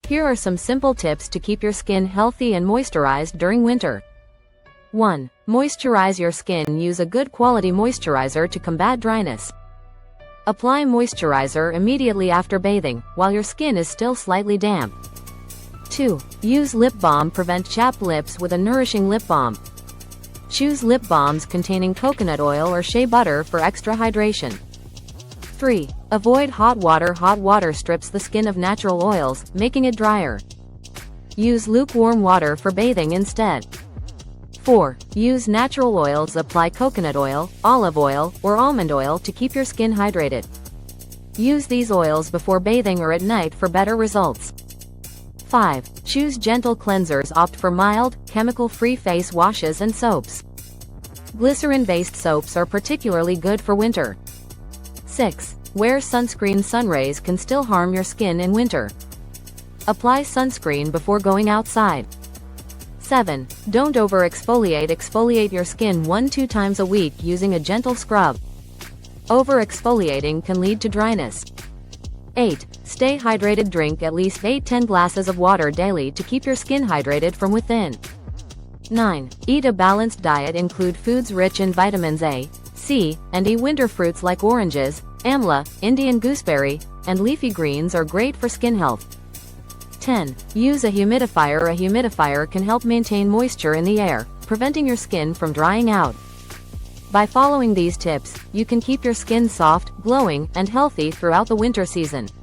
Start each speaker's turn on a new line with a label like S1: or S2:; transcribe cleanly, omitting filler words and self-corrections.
S1: Here are some simple tips to keep your skin healthy and moisturized during winter. 1. Moisturize your skin. Use a good quality moisturizer to combat dryness. Apply moisturizer immediately after bathing, while your skin is still slightly damp. 2. Use lip balm. Prevent chapped lips with a nourishing lip balm. Choose lip balms containing coconut oil or shea butter for extra hydration. 3. Avoid hot water. Hot water strips the skin of natural oils, making it drier. Use lukewarm water for bathing instead. 4. Use natural oils. Apply coconut oil, olive oil, or almond oil to keep your skin hydrated. Use these oils before bathing or at night for better results. 5. Choose gentle cleansers. Opt for mild, chemical-free face washes and soaps. Glycerin-based soaps are particularly good for winter. 6. Wear sunscreen. Sun rays can still harm your skin in winter. Apply sunscreen before going outside. 7. Don't over-exfoliate. Exfoliate your skin 1-2 times a week using a gentle scrub. Over-exfoliating can lead to dryness. 8. Stay hydrated. Drink at least 8-10 glasses of water daily to keep your skin hydrated from within. 9. Eat a balanced diet. Include foods rich in vitamins A, C, and E. Winter fruits like oranges, amla, Indian gooseberry, and leafy greens are great for skin health. 10. Use a humidifier. A humidifier can help maintain moisture in the air, preventing your skin from drying out. By following these tips, you can keep your skin soft, glowing, and healthy throughout the winter season.